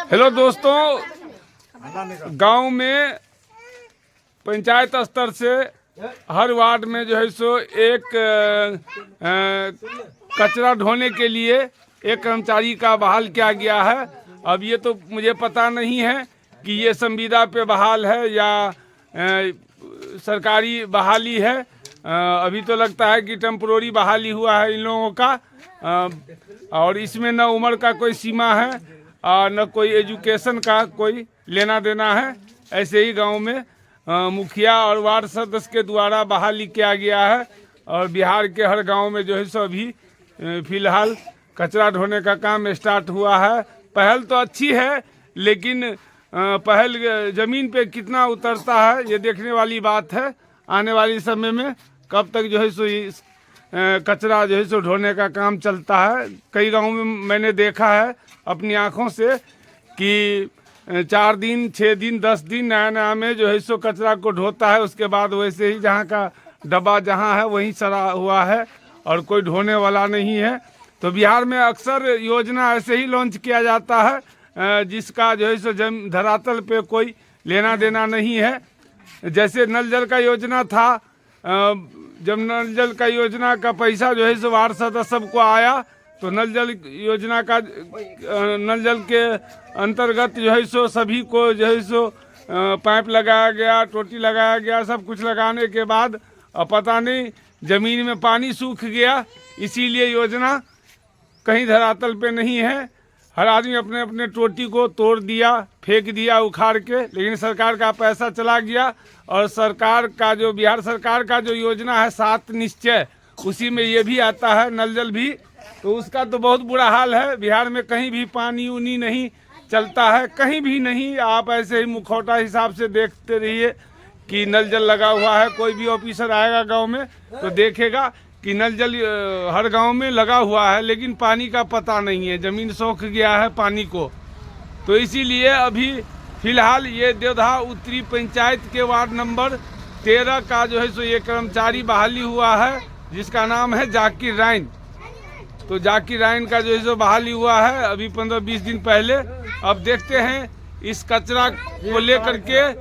Hello दोस्तों, गांव में पंचायत स्तर से हर वार्ड में जो है सो एक कचरा ढोने के लिए एक कर्मचारी का बहाल किया गया है। अब ये तो मुझे पता नहीं है कि ये संविदा पे बहाल है या सरकारी बहाली है। अभी तो लगता है कि टेम्पोररी बहाली हुआ है इन लोगों का, और इसमें न उम्र का कोई सीमा है और न कोई एजुकेशन का कोई लेना देना है। ऐसे ही गांव में मुखिया और वार्ड सदस्य के द्वारा बहाली किया गया है और बिहार के हर गांव में जो है सो अभी फिलहाल कचरा ढोने का काम स्टार्ट हुआ है। पहल तो अच्छी है, लेकिन पहल ज़मीन पे कितना उतरता है ये देखने वाली बात है। आने वाली समय में कब तक जो है सो कचरा जो है सो ढोने का काम चलता है। कई गाँव में मैंने देखा है अपनी आँखों से कि 4 दिन 6 दिन 10 दिन नया नया में जो है सो कचरा को ढोता है, उसके बाद वैसे ही जहाँ का डब्बा जहाँ है वहीं सड़ा हुआ है और कोई ढोने वाला नहीं है। तो बिहार में अक्सर योजना ऐसे ही लॉन्च किया जाता है जिसका जो है सो धरातल पे कोई लेना देना नहीं है। जैसे नल जल का योजना था, जब नल जल का योजना का पैसा जो है सो वार्ड सदस्य सबको आया तो नल जल योजना का नल जल के अंतर्गत जो है सो सभी को जो है सो पाइप लगाया गया, टोटी लगाया गया। सब कुछ लगाने के बाद अब पता नहीं ज़मीन में पानी सूख गया, इसीलिए योजना कहीं धरातल पे नहीं है। हर आदमी अपने अपने टोटी को तोड़ दिया, फेंक दिया उखाड़ के, लेकिन सरकार का पैसा चला गया। और सरकार का जो बिहार सरकार का जो योजना है 7 निश्चय, उसी में ये भी आता है नल जल भी। तो उसका तो बहुत बुरा हाल है। बिहार में कहीं भी पानी उनी नहीं चलता है, कहीं भी नहीं। आप ऐसे ही मुखौटा हिसाब से देखते रहिए कि नल जल लगा हुआ है। कोई भी ऑफिसर आएगा गांव में तो देखेगा कि नल जल हर गांव में लगा हुआ है, लेकिन पानी का पता नहीं है, ज़मीन सूख गया है पानी को। तो इसीलिए अभी फिलहाल ये देवधा उत्तरी पंचायत के वार्ड नंबर 13 का जो है सो ये कर्मचारी बहाली हुआ है, जिसका नाम है जाकिर राइन। तो जाकिर राइन का जो है सो बहाली हुआ है अभी 15-20 दिन पहले। अब देखते हैं इस कचरा को लेकर के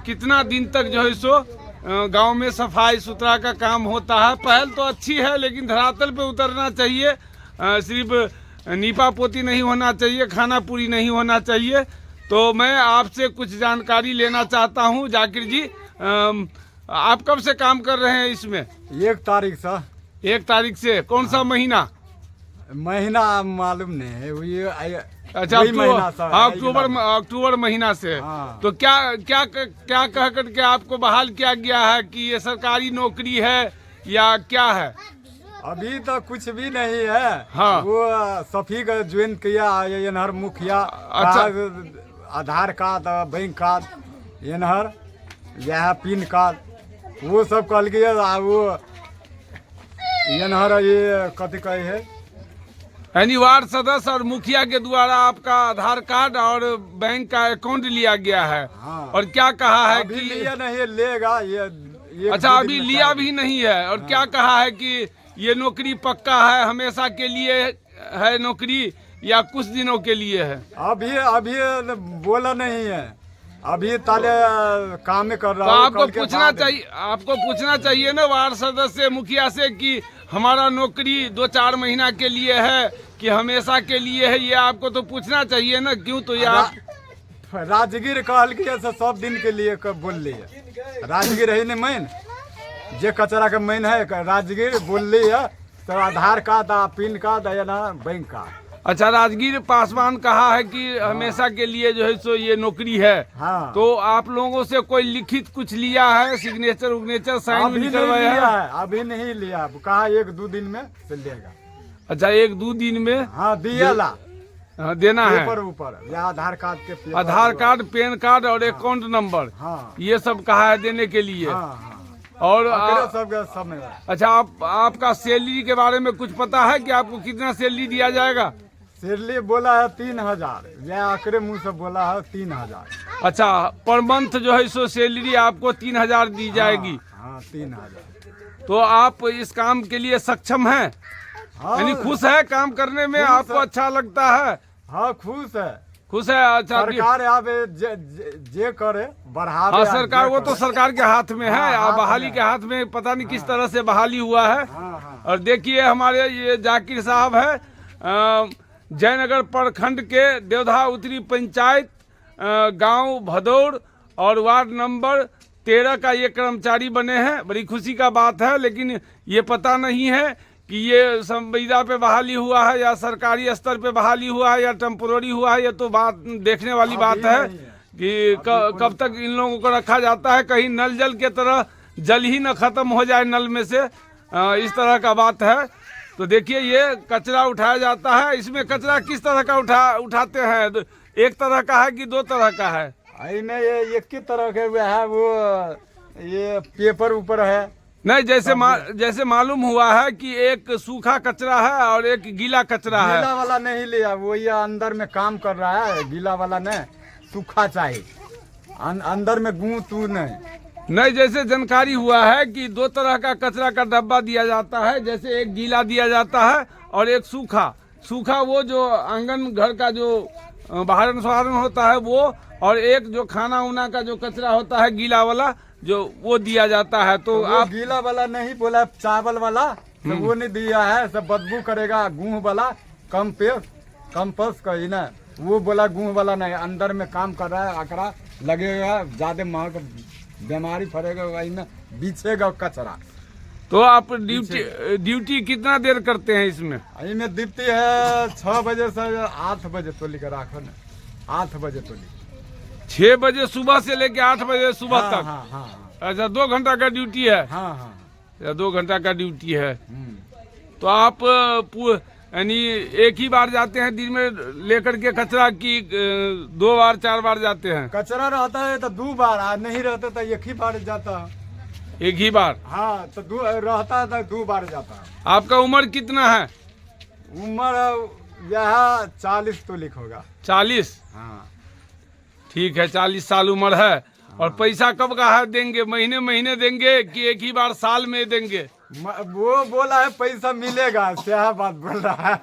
कितना दिन तक जो है सो गांव में सफाई सुथरा का काम होता है। पहल तो अच्छी है, लेकिन धरातल पे उतरना चाहिए। सिर्फ नीपा पोती नहीं होना चाहिए, खाना पूरी नहीं होना चाहिए। तो मैं आपसे कुछ जानकारी लेना चाहता हूं। जाकिर जी, आप कब से काम कर रहे हैं इसमें? 1 तारीख से। 1 तारीख से? कौन सा महीना? महीना मालूम नहीं है। अच्छा, अक्टूबर महीना से। हाँ। तो क्या कह करके आपको बहाल किया गया है कि ये सरकारी नौकरी है या क्या है? अभी तो कुछ भी नहीं है। हाँ। वो सफी का ज्वाइन किया एनहर मुखिया। अच्छा। आधार कार्ड, बैंक कार्ड, एनहर यह पिन कार्ड वो सब कल गया। वो एनहर ये कथी कहे है, यानी वार्ड सदस्य और मुखिया के द्वारा आपका आधार कार्ड और बैंक का अकाउंट लिया गया है। हाँ। और क्या कहा है अभी कि लिया नहीं, लेगा ये अच्छा, अभी लिया भी नहीं है। और हाँ। क्या कहा है कि ये नौकरी पक्का है, हमेशा के लिए है नौकरी या कुछ दिनों के लिए है? अभी बोला नहीं है, अभी ताले काम कर रहा तो हूं। आपको पूछना चाहिए ना वार्ड सदस्य मुखिया से कि हमारा नौकरी 2-4 महीना के लिए है कि हमेशा के लिए है। ये आपको तो पूछना चाहिए ना। क्यों? तो ये आप राजगीर कहल के सब दिन के लिए बोल लिए। राजगीर है नहीं मैन, जे कचरा का मैन है राजगीर बोल ली है। तो आधार कार्ड, पिन कार्ड या ना बैंक कार्ड। अच्छा, राजगीर पासवान कहा है कि हमेशा के लिए जो है सो ये नौकरी है। हाँ। तो आप लोगों से कोई लिखित कुछ लिया है, सिग्नेचर उग्नेचर साइन अभी करवाया नहीं लिया है? है, अभी नहीं लिया। कहा 1-2 दिन में से लेगा। अच्छा, 1-2 दिन में? हाँ, दिया देना है ऊपर या आधार कार्ड के पेपर, आधार कार्ड, पैन कार्ड और अकाउंट नंबर। हाँ। ये सब कहा है देने के लिए। हाँ। और सब में। अच्छा, आपका सैलरी के बारे में कुछ पता है कि आपको कितना सैलरी दिया जाएगा? सैलरी बोला है 3000, या आकरे मुंह से बोला है 3000। अच्छा, पर मंथ जो है सो सैलरी आपको 3000 दी जाएगी। हाँ, 3000। तो आप इस काम के लिए सक्षम हैं? हाँ। यानी खुश है काम करने में, खुश आपको है। अच्छा लगता है? हाँ खुश है। खुश है। अच्छा सरकार आवे जे करे बढ़ावे। हाँ, सरकार वो तो सरकार के हाथ में है। हाँ, आप हाथ बहाली में के हाथ में पता नहीं किस तरह से बहाली हुआ है। हाँ हाँ और देखिए हमारे ये जाकिर साहब है, जयनगर प्रखंड के देवधा उत्तरी पंचायत गांव भदौर और वार्ड नंबर 13 का ये कर्मचारी बने हैं। बड़ी खुशी का बात है, लेकिन ये पता नहीं है कि ये संविदा पे बहाली हुआ है या सरकारी स्तर पे बहाली हुआ है या टेम्पोररी हुआ है। ये तो बात देखने वाली बात अभी है नहीं है। कि कब तक इन लोगों को रखा जाता है। कहीं नल जल के तरह जल ही न खत्म हो जाए नल में से, इस तरह का बात है। तो देखिए ये कचरा उठाया जाता है। इसमें कचरा किस तरह का उठाते हैं? एक तरह का है कि दो तरह का है? इनमें ये एक ही तरह के हुए है, वो ये पेपर ऊपर है। नहीं, जैसे मालूम हुआ है कि एक सूखा कचरा है और एक गीला कचरा है। गीला वाला नहीं लिया, वो ये अंदर में काम कर रहा है। गीला वाला नहीं, सूखा चाहिए। अंदर में गूं तू नहीं। जैसे जानकारी हुआ है कि दो तरह का कचरा का डब्बा दिया जाता है। जैसे एक गीला दिया जाता है और एक सूखा वो जो आंगन घर का जो बाहरन सहारन होता है वो, और एक जो खाना उना का जो कचरा होता है गीला वाला जो वो दिया जाता है। तो वो आप गीला वाला नहीं बोला, चावल वाला तो वो नहीं दिया है, सब बदबू करेगा। गेहूं वाला कम्पोस्ट कही ना, वो बोला गेहूं वाला नहीं। अंदर में काम कर रहा है, आकड़ा लगेगा, ज्यादा महंगा बीमारी फरेगा, वही में बिछेगा कचरा। तो आप ड्यूटी कितना देर करते हैं इसमें? इनमें दीप्ति है 6 बजे से 8 बजे तो लिखा राखो ना, 8 बजे तो 6 बजे सुबह से लेके 8 बजे सुबह हाँ, तक? हाँ, हाँ, अच्छा, 2 घंटा का ड्यूटी है? हाँ, हाँ, या 2 घंटा का ड्यूटी है। हम्म। तो आप यानी एक ही बार जाते हैं दिन में लेकर के कचरा की 2 बार 4 बार जाते हैं? कचरा रहता है तो 2 बार, आज नहीं रहता तो एक ही बार जाता है। एक ही बार? हाँ, तो रहता है तो 2 बार जाता है। आपका उम्र कितना है? उम्र यह 40 तो लिख होगा। 40? हाँ। ठीक है, 40 साल उम्र है। और पैसा कब का है देंगे? महीने महीने देंगे कि एक ही बार साल में देंगे? वो बोला है पैसा मिलेगा, क्या बात बोल रहा है।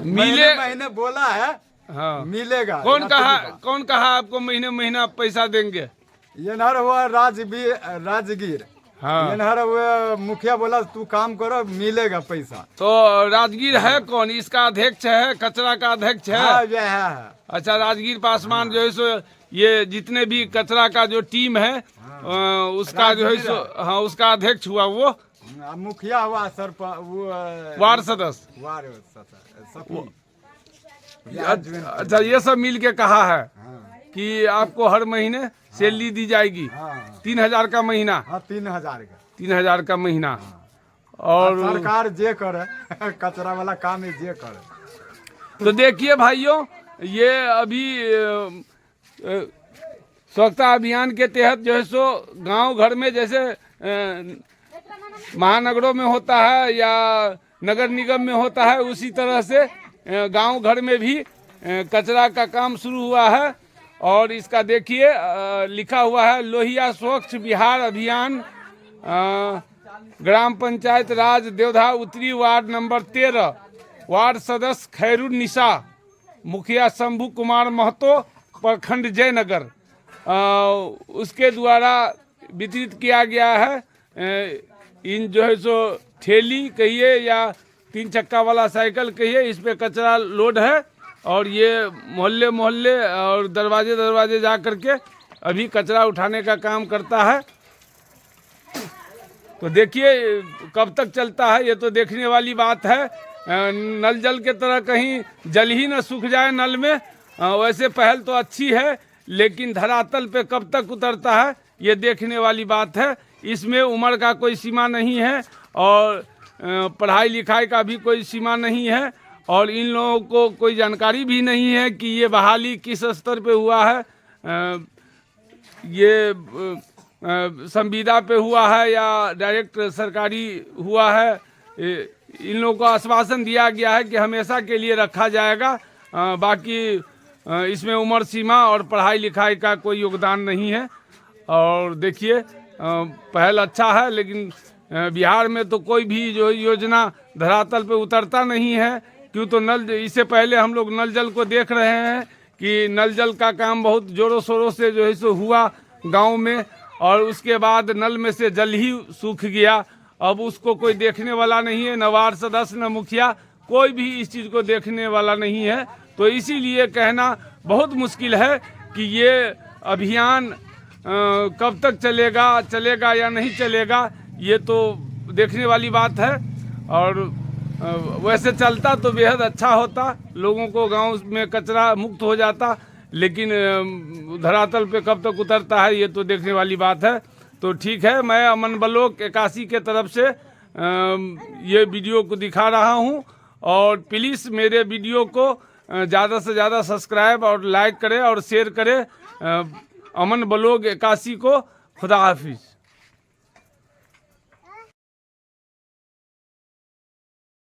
महीने बोला है। हाँ, मिलेगा। कौन कहा आपको महीने महीना पैसा देंगे? ये नहर हुआ राजगीर। हाँ, ये नहर हुआ, मुखिया बोला तू काम करो मिलेगा पैसा। तो राजगीर है कौन? इसका अध्यक्ष है, कचरा का अध्यक्ष है? हाँ, यह है। अच्छा, राजगीर पासवान जो है सो ये जितने भी कचरा का जो टीम है उसका जो है सो, हाँ, उसका अध्यक्ष हुआ वो। मुखिया हुआ, सरपंच, वो वार्ड सदस्य। अच्छा, ये सब मिल के कहा है कि आपको हर महीने सैलरी दी जाएगी। 3000 का महीना? हाँ, 3000 का। 3000 का महीना। और सरकार जे करे कचरा वाला काम है जे करे। तो देखिए भाइयों, ये अभी स्वच्छता अभियान के तहत जो है सो गांव घर में जैसे महानगरों में होता है या नगर निगम में होता है, उसी तरह से गांव घर में भी कचरा का काम शुरू हुआ है। और इसका देखिए लिखा हुआ है लोहिया स्वच्छ बिहार अभियान, ग्राम पंचायत राज देवधा उत्तरी वार्ड नंबर 13, वार्ड सदस्य खैरुल निशा, मुखिया शंभू कुमार महतो, प्रखंड जयनगर, उसके द्वारा वितरित किया गया है। इन जो है सो ठेली कहिए या 3 चक्का वाला साइकिल कहिए, इस पे कचरा लोड है। और ये मोहल्ले मोहल्ले और दरवाजे दरवाजे जा करके अभी कचरा उठाने का काम करता है। तो देखिए कब तक चलता है, ये तो देखने वाली बात है। नल जल के तरह कहीं जल ही न सूख जाए नल में। वैसे पहल तो अच्छी है, लेकिन धरातल पे कब तक उतरता है ये देखने वाली बात है। इसमें उम्र का कोई सीमा नहीं है और पढ़ाई लिखाई का भी कोई सीमा नहीं है। और इन लोगों को कोई जानकारी भी नहीं है कि ये बहाली किस स्तर पे हुआ है, ये संविदा पे हुआ है या डायरेक्ट सरकारी हुआ है। इन लोगों को आश्वासन दिया गया है कि हमेशा के लिए रखा जाएगा, बाकी इसमें उम्र सीमा और पढ़ाई लिखाई का कोई योगदान नहीं है। और देखिए पहल अच्छा है, लेकिन बिहार में तो कोई भी जो योजना धरातल पे उतरता नहीं है। क्यों तो नल, इससे पहले हम लोग नल जल को देख रहे हैं कि नल जल का काम बहुत जोरों शोरों से जो है सो हुआ गांव में, और उसके बाद नल में से जल ही सूख गया। अब उसको कोई देखने वाला नहीं है, न वार्ड सदस्य न मुखिया, कोई भी इस चीज़ को देखने वाला नहीं है। तो इसीलिए कहना बहुत मुश्किल है कि ये अभियान कब तक चलेगा या नहीं चलेगा, ये तो देखने वाली बात है। और वैसे चलता तो बेहद अच्छा होता, लोगों को गांव में कचरा मुक्त हो जाता, लेकिन धरातल पे कब तक उतरता है ये तो देखने वाली बात है। तो ठीक है, मैं अमन बलोक 81 के तरफ से ये वीडियो को दिखा रहा हूँ, और प्लीज़ मेरे वीडियो को ज़्यादा से ज़्यादा सब्सक्राइब और लाइक करें और शेयर करें। अमन बलोक 81 को खुदा हाफिज।